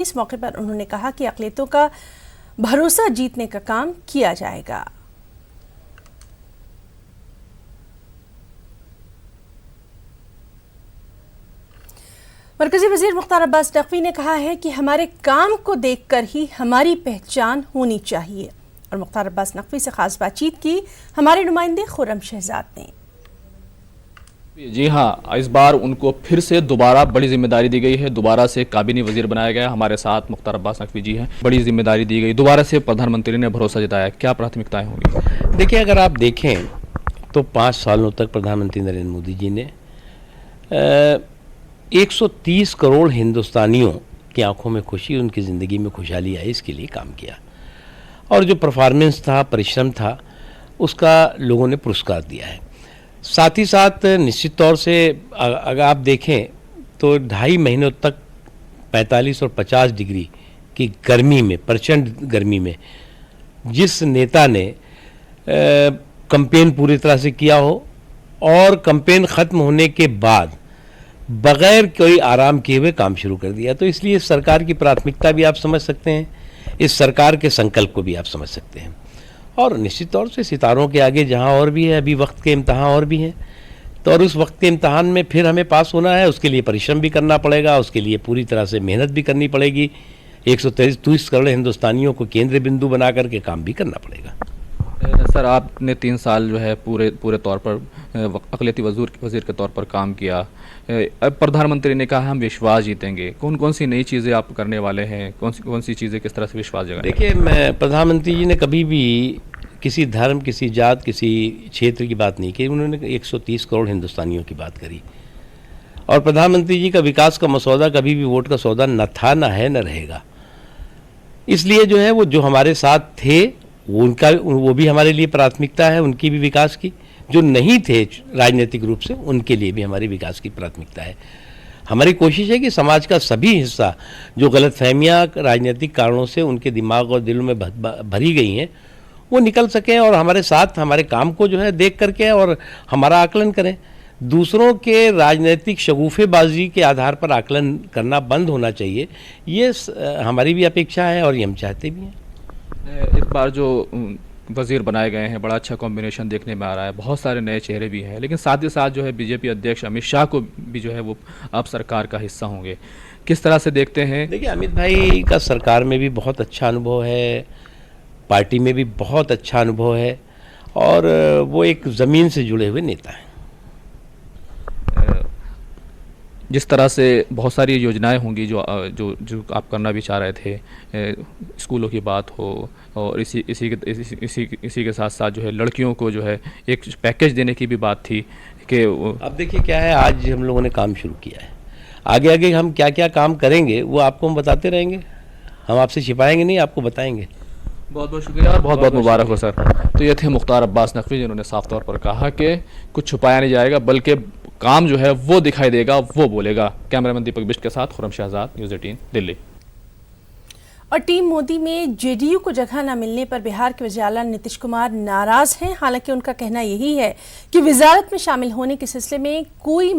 इस मौके पर उन्होंने कहा कि अक़लियतों का भरोसा जीतने का काम किया जाएगा। मरकजी वज़ीर मुख्तार अब्बास नकवी ने कहा है कि हमारे काम को देखकर ही हमारी पहचान होनी चाहिए और मुख्तार अब्बास नकवी से खास बातचीत की हमारे नुमाइंदे खुर्रम शहजाद ने। जी हाँ, इस बार उनको फिर से दोबारा बड़ी जिम्मेदारी दी गई है। दोबारा से काबीनी वजीर बनाया गया। हमारे साथ मुख्तार अब्बास नकवी जी हैं। बड़ी जिम्मेदारी दी गई, दोबारा से प्रधानमंत्री ने भरोसा जताया। क्या प्राथमिकताएं होंगी? देखिए, अगर आप देखें तो 5 सालों तक प्रधानमंत्री नरेंद्र मोदी जी ने 130 करोड़ हिंदुस्तानियों की आंखों में खुशी, उनकी ज़िंदगी में खुशहाली आई, इसके लिए काम किया और जो परफॉर्मेंस था, परिश्रम था, उसका लोगों ने पुरस्कार दिया है। साथ ही साथ निश्चित तौर से अगर आप देखें तो 2.5 महीनों तक 45 और 50 डिग्री की गर्मी में, प्रचंड गर्मी में, जिस नेता ने कैंपेन पूरी तरह से किया हो और कैंपेन ख़त्म होने के बाद बग़ैर कोई आराम किए हुए काम शुरू कर दिया, तो इसलिए इस सरकार की प्राथमिकता भी आप समझ सकते हैं, इस सरकार के संकल्प को भी आप समझ सकते हैं। और निश्चित तौर से सितारों के आगे जहां और भी है, अभी वक्त के इम्तहान और भी हैं, तो और उस वक्त के इम्तहान में फिर हमें पास होना है, उसके लिए परिश्रम भी करना पड़ेगा, उसके लिए पूरी तरह से मेहनत भी करनी पड़ेगी। 130 करोड़ हिंदुस्तानियों को केंद्र बिंदु बना करके काम भी करना पड़ेगा। सर, आपने 3 साल जो है पूरे तौर पर अक़लियती वज़ीर के तौर पर काम किया। अब प्रधानमंत्री ने कहा हम विश्वास जीतेंगे। कौन कौन सी नई चीज़ें आप करने वाले हैं? कौन सी चीज़ें किस तरह से विश्वास जगाएंगे? देखिए, प्रधानमंत्री जी ने कभी भी किसी धर्म, किसी जात, किसी क्षेत्र की बात नहीं की। उन्होंने 130 करोड़ हिंदुस्तानियों की बात करी और प्रधानमंत्री जी का विकास का मसौदा कभी भी वोट का सौदा न था, न है, न रहेगा। इसलिए जो है वो जो हमारे साथ थे वो भी हमारे लिए प्राथमिकता है, उनकी भी विकास की। जो नहीं थे राजनीतिक रूप से, उनके लिए भी हमारी विकास की प्राथमिकता है। हमारी कोशिश है कि समाज का सभी हिस्सा जो गलतफहमियां राजनीतिक कारणों से उनके दिमाग और दिलों में भरी गई हैं, वो निकल सकें और हमारे साथ हमारे काम को जो है देख करके और हमारा आकलन करें। दूसरों के राजनीतिक शगुफेबाजी के आधार पर आकलन करना बंद होना चाहिए, ये हमारी भी अपेक्षा है और ये हम चाहते भी हैं। इस बार जो वज़ीर बनाए गए हैं, बड़ा अच्छा कॉम्बिनेशन देखने में आ रहा है। बहुत सारे नए चेहरे भी हैं, लेकिन साथ ही साथ जो है बीजेपी अध्यक्ष अमित शाह को भी जो है वो अब सरकार का हिस्सा होंगे। किस तरह से देखते हैं? देखिए, अमित भाई का सरकार में भी बहुत अच्छा अनुभव है, पार्टी में भी बहुत अच्छा अनुभव है और वो एक ज़मीन से जुड़े हुए नेता हैं। जिस तरह से बहुत सारी योजनाएं होंगी जो आप करना भी चाह रहे थे, स्कूलों की बात हो और इसी के साथ साथ जो है लड़कियों को जो है एक पैकेज देने की भी बात थी कि अब देखिए क्या है, आज हम लोगों ने काम शुरू किया है। आगे आगे हम क्या क्या काम करेंगे वो आपको हम बताते रहेंगे, हम आपसे छिपाएंगे नहीं, आपको बताएंगे। बहुत बहुत शुक्रिया और बहुत बहुत मुबारक हो सर। तो ये थे मुख्तार अब्बास नकवी, जिन्होंने साफ तौर पर कहा कि कुछ छुपाया नहीं जाएगा, बल्कि काम जो है वो दिखाई देगा, वो बोलेगा। कैमरामैन दीपक बिष्ट के साथ खुर्रम शहजाद, न्यूज़ 18 दिल्ली। और टीम मोदी में जेडीयू को जगह न मिलने पर बिहार के वज़ीर आला नीतीश कुमार नाराज हैं। हालांकि उनका कहना यही है कि वज़ारत में शामिल होने के सिलसिले में कोई